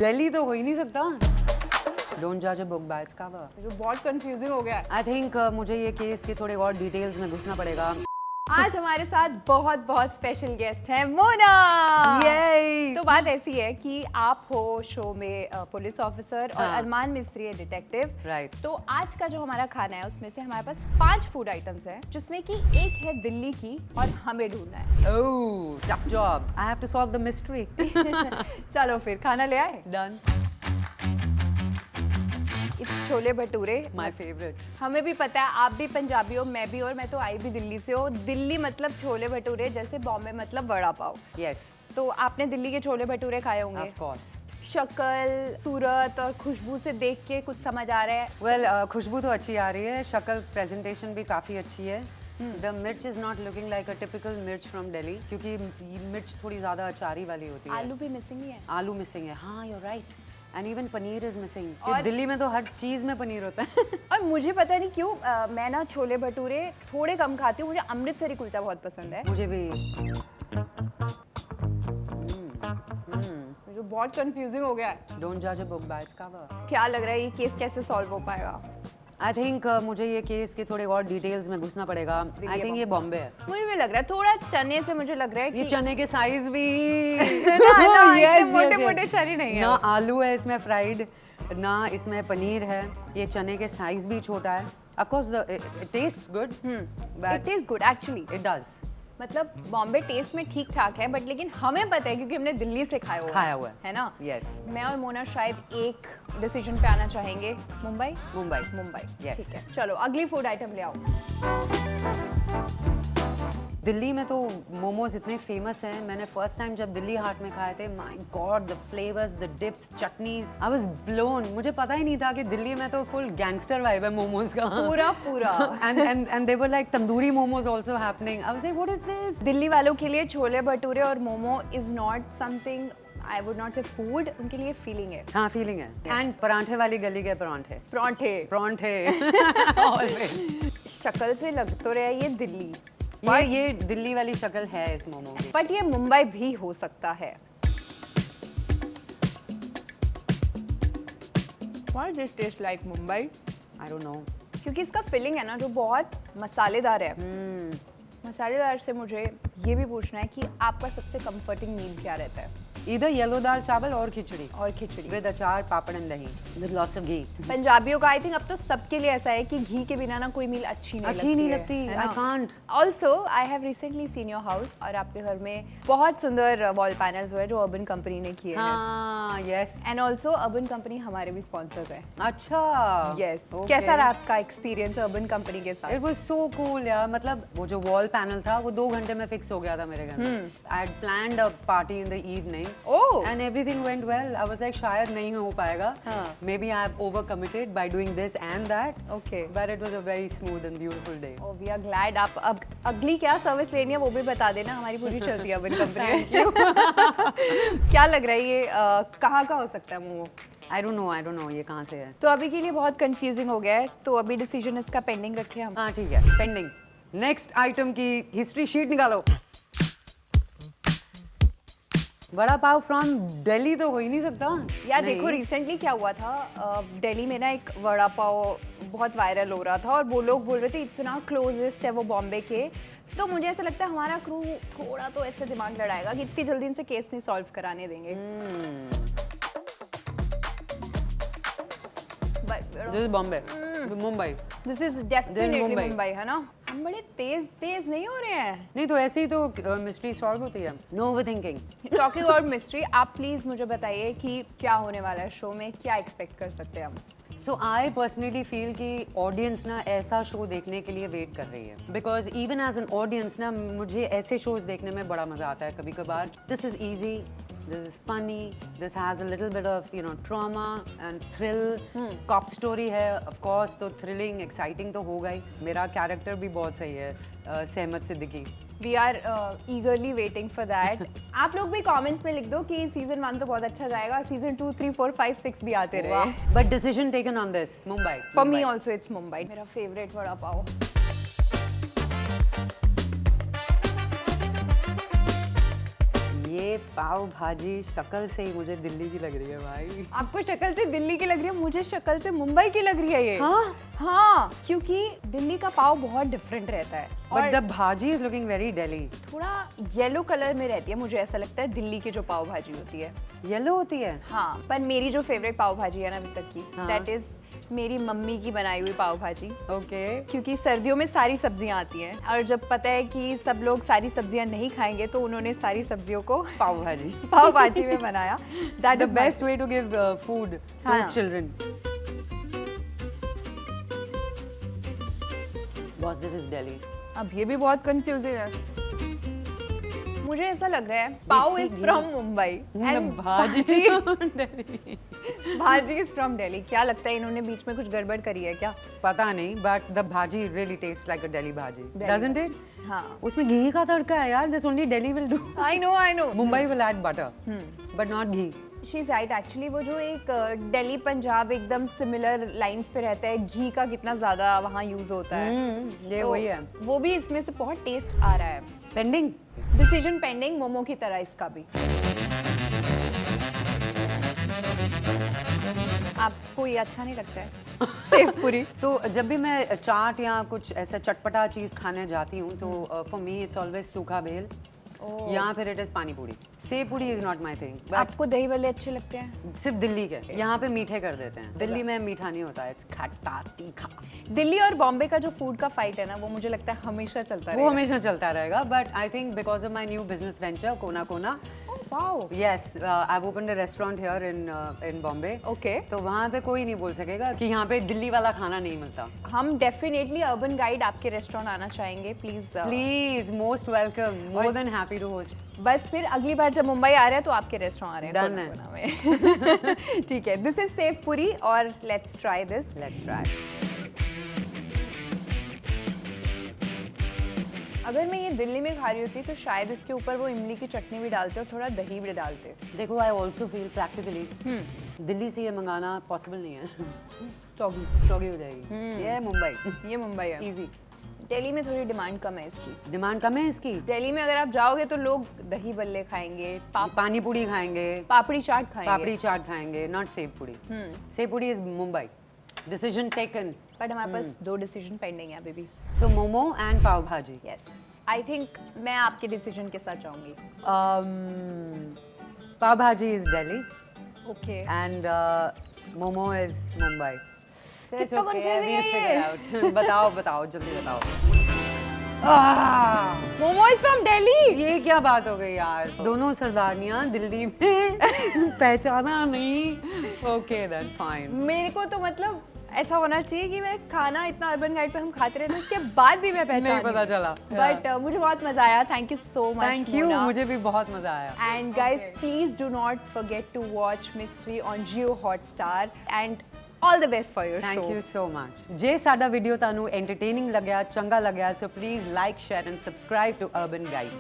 दिल्ली तो हो ही नहीं सकता। डोंट जज a book by its cover. जो बहुत कंफ्यूजिंग हो गया है। आई थिंक मुझे ये केस के थोड़े और डिटेल्स में घुसना पड़ेगा। आज हमारे साथ बहुत बहुत स्पेशल गेस्ट हैं मोना। Yay! तो बात ऐसी है कि आप हो शो में पुलिस ऑफिसर और हाँ। अरमान मिस्त्री है डिटेक्टिव। राइट। तो आज का जो हमारा खाना है उसमें से हमारे पास 5 फूड आइटम्स हैं जिसमें कि एक है दिल्ली की और हमें ढूंढना है। Oh, tough job. I have to solve the mystery. चलो फिर खाना ले आए। Done. Chole bhature my favourite. हमें भी पता है, आप भी पंजाबी हो, मैं भी, और मैं तो आई भी दिल्ली से हो। दिल्ली मतलब छोले भटूरे, जैसे बॉम्बे मतलब वड़ा पाव। यस, तो आपने दिल्ली के छोले भटूरे खाए होंगे। Of course. शक्ल, सूरत और खुशबू से देख के कुछ समझ आ रहा है? वेल, खुशबू तो अच्छी आ रही है, शक्ल प्रेजेंटेशन भी काफ़ी अच्छी है। द मिर्च is not looking like a typical मिर्च फ्रॉम दिल्ली, क्योंकि मिर्च थोड़ी ज़्यादा अचारी वाली होती है। आलू भी मिसिंग ही है। आलू मिसिंग है, हाँ, you right. And even paneer is missing. और दिल्ली में तो हर चीज़ में पनीर होता है। और मुझे पता नहीं क्यों मैं ना छोले भटूरे थोड़े कम खाती हूँ। मुझे अमृतसरी कुलचा बहुत पसंद है। मुझे भी। जो बहुत कंफ्यूजिंग हो गया है। डोंट जज a book by its cover. क्या लग रहा है ये केस कैसे सॉल्व हो पाएगा? आई थिंक मुझे ये केस के थोड़े और डिटेल्स में घुसना पड़ेगा। आई थिंक ये बॉम्बे है। मुझे भी लग रहा है, थोड़ा चने से मुझे लग रहा है ये कि चने के साइज भी मोटे-मोटे चने नहीं है। ना आलू है इसमें फ्राइड, ना इसमें पनीर है। ये चने के साइज भी छोटा है। Of course it tests good, it is good actually. It does. मतलब बॉम्बे टेस्ट में ठीक ठाक है, बट लेकिन हमें पता है क्योंकि हमने दिल्ली से खाया हुआ है ना? यस। मैं और मोना शायद एक डिसीजन पे आना चाहेंगे। मुंबई। Yes. ठीक है, चलो अगली फूड आइटम ले आओ। दिल्ली में तो मोमोज इतने फेमस हैं। मैंने फर्स्ट टाइम जब दिल्ली हाट में खाए थे, my God, the flavours, the dips, chutneys, I was blown. मुझे पता ही नहीं था कि दिल्ली में तो फुल गैंगस्टर वाइब है मोमोज का। पूरा and they were like tandoori momos also happening. I was like, what is this? Delhi वालों के लिए छोले भटूरे और momo is not something, I would not से फूड, उनके लिए फीलिंग है। हाँ, फीलिंग है। एंड परांठे वाली गली के परांठे। परांठे Always. शक्ल से लग तो रहा है ये दिल्ली, ये दिल्ली वाली शक्ल है इस मोमो की। बट ये मुंबई भी हो सकता है। Why does this taste like Mumbai? I don't know. क्योंकि इसका फिलिंग है ना जो बहुत मसालेदार है। मसालेदार से मुझे ये भी पूछना है कि आपका सबसे कंफर्टिंग मील क्या रहता है? इधर येलो दाल चावल और खिचड़ी खिचड़ी विद अचार, पापड़ एंड दही विद लॉट्स ऑफ घी। पंजाबियों का आई थिंक अब तो सबके लिए ऐसा है कि घी के बिना ना कोई मील अच्छी नहीं लगती। I can't. Also I have recently seen your house, और आपके घर में बहुत सुंदर वॉल पैनल्स हुए जो अर्बन कंपनी ने किए हैं। हाँ, yes. And also urban company हमारे भी स्पॉन्सर्स है। अच्छा, यस। okay. कैसा रहा आपका एक्सपीरियंस अर्बन कंपनी के साथ? इट वाज सो कूल यार। मतलब वो जो वॉल पैनल था वो 2 घंटे में फिक्स हो गया था मेरे घर में। I had planned a party in the evening oh, and everything went well. I was like शायद नहीं हो पाएगा, maybe I have over committed by doing this and that, okay, but it was a very smooth and beautiful day. Oh we are glad. आप अब अगली क्या service लेनी है वो भी बता देना, हमारी पूरी चलती है अर्बन कंपनी। क्या लग रहा है ये कहाँ का हो सकता है मोमो? आई डोंट नो ये कहाँ से है। तो अभी के लिए बहुत कंफ्यूजिंग हो गया है, तो अभी डिसीजन इसका पेंडिंग रखे हम। हाँ ठीक है, पेंडिंग। नेक्स्ट आइटम की हिस्ट्री शीट निकालो। वड़ा पाव फ्रॉम दिल्ली तो हो ही नहीं सकता यार देखो रिसेंटली क्या हुआ था, दिल्ली में ना एक वड़ा पाव बहुत वायरल हो रहा था और वो लोग बोल रहे थे इतना क्लोजेस्ट है वो बॉम्बे के। तो मुझे ऐसा लगता है हमारा क्रू थोड़ा तो ऐसे दिमाग लड़ाएगा कि इतनी जल्दी इनसे केस नहीं सॉल्व कराने देंगे। This is Bombay, Mumbai. This is definitely Mumbai, है ना? हम बड़े तेज नहीं हो रहे हैं। नहीं तो ऐसे ही तो मिस्ट्री सॉल्व होती है। No overthinking. Talking about mystery, आप प्लीज मुझे बताइए कि क्या होने वाला है शो में, क्या एक्सपेक्ट कर सकते हैं हम? सो आई पर्सनली फील कि ऑडियंस ना ऐसा शो देखने के लिए वेट कर रही है, because even as an audience ना मुझे ऐसे शोज देखने में बड़ा मजा आता है कभी कभार। This is easy, this is funny, this has a little bit of trauma and thrill. Cop story है of course, तो thrilling, exciting तो होगा ही। मेरा कैरेक्टर भी बहुत सही है, सहमत Siddiqui. We are eagerly waiting for that. आप लोग भी कमेंट्स में लिख दो कि सीजन 1 तो बहुत अच्छा जाएगा, सीजन 2, 3, 4, 5, 6 भी आते रहे। But decision taken on this, Mumbai. For me also it's Mumbai. मेरा फेवरेट वड़ा पाव। ये ये पाव भाजी शक्ल से ही मुझे दिल्ली की लग रही है भाई। आपको शक्ल से दिल्ली की लग रही है, मुझे शक्ल से मुंबई की लग रही है ये। हाँ? हाँ, क्योंकि दिल्ली का पाव बहुत डिफरेंट रहता है बट द भाजी इज लुकिंग वेरी दिल्ली। थोड़ा येलो कलर में रहती है, मुझे ऐसा लगता है दिल्ली की जो पाव भाजी होती है। येलो होती है? हाँ, पर मेरी जो फेवरेट पाव भाजी है ना अभी तक की, हाँ। दैट इज मेरी मम्मी की बनाई हुई पाव भाजी। ओके। क्योंकि सर्दियों में सारी सब्जियां आती हैं और जब पता है कि सब लोग सारी सब्जियां नहीं खाएंगे तो उन्होंने सारी सब्जियों को पाव भाजी पाव भाजी में बनाया। That the is best way to give food हाँ। To children. Boss this is Delhi. अब ये भी बहुत कंफ्यूजिंग है। मुझे ऐसा लग रहा है पाव इज फ्रॉम मुंबई एंड भाजी दिल्ली। भाजी इज फ्रॉम दिल्ली। क्या लगता है इन्होंने बीच में कुछ गड़बड़ करी है क्या? पता नहीं, बट द भाजी रियली टेस्ट लाइक अ दिल्ली भाजी, Delhi डजंट इट? हाँ, उसमें घी का तड़का है यार, this only Delhi will do. I know Mumbai will add butter but not ghee. She is right actually. वो जो एक दिल्ली पंजाब एकदम सिमिलर लाइंस पे रहता है, घी का कितना ज्यादा वहाँ यूज होता है, ये तो वही है। वो भी इसमें से बहुत टेस्ट आ रहा है। पेंडिंग डिसीजन पेंडिंग मोमो की तरह इसका भी। आपको ये अच्छा नहीं लगता है सेव पूरी? तो जब भी मैं चाट या कुछ ऐसा चटपटा चीज खाने जाती हूँ तो फॉर मी इट्स ऑलवेज सूखा भेल या फिर इट इज पानी पूरी। सेव पूरी is not my thing. But आपको दही वाले अच्छे लगते हैं? सिर्फ दिल्ली के, यहाँ पे मीठे कर देते हैं। दिल्ली में मीठा नहीं होता, इट्स खट्टा तीखा। दिल्ली और बॉम्बे का जो फूड का फाइट है ना, वो मुझे लगता है हमेशा चलता वो रहेगा। हमेशा चलता रहेगा, but I think because of my new business venture कोना कोना, wow, yes, I've opened a restaurant here in Bombay. Okay. तो वहाँ पे कोई नहीं बोल सकेगा कि यहाँ पे दिल्ली वाला खाना नहीं मिलता। हम डेफिनेटली अर्बन गाइड आपके रेस्टोरेंट आना चाहेंगे, please. Please, most welcome, more than happy to host. बस फिर अगली बार जब मुंबई आ रहे हैं तो आपके रेस्टोरेंट आ रहे हैं। Done है। कोना में। ठीक है, दिस इज सेव पूरी और let's try this. Let's try. अगर मैं ये दिल्ली में खा रही होती तो शायद इसके ऊपर वो इमली की चटनी भी डालते और थोड़ा दही भी डालते। देखो, I also feel practically Delhi से ये मंगाना पॉसिबल नहीं है। सॉगी हो जाएगी। ये है मुंबई। ये मुंबई है। इजी। दिल्ली में थोड़ी डिमांड कम है इसकी। डिमांड कम है इसकी। दिल्ली में अगर आप जाओगे तो लोग दही बल्ले खाएंगे, पानी पूरी खाएंगे, पापड़ी चाट खाएंगे। पापड़ी चाट खाएंगे, नॉट सेव पूरी। सेव पूरी is Mumbai. Decision taken. But हमारे पास 2 डिसीजन पेंडिंग है बेबी। सो मोमो एंड पाव भाजी। यस, आई थिंक मैं आपके डिसीजन के साथ जाऊंगी। पाव भाजी is Delhi okay and momo is Mumbai. So it's कितना okay, confusing we'll है figure ये। out. बताओ जल्दी बताओ। Momo is from Delhi. ये क्या बात हो गई यार, दोनों सरदारनियां दिल्ली में पहचाना नहीं। Okay then fine. मेरे को तो मतलब ऐसा होना चाहिए कि मैं खाना इतना अर्बन गाइड पे हम खाते रहते उसके बाद भी मैं पहचान नहीं पता चला। बट मुझे बहुत मजा आया। Thank you so much. Thank you, मुझे भी बहुत मजा आया। And guys, please do not forget to watch Mystery on Jio Hotstar and all the best for your show. Thank you so much. ਜੇ ਸਾਡਾ ਵੀਡੀਓ ਤੁਹਾਨੂੰ ਐਂਟਰਟੇਨਿੰਗ ਲੱਗਿਆ, ਚੰਗਾ ਲੱਗਿਆ, so please like, share and subscribe to Urban Guide.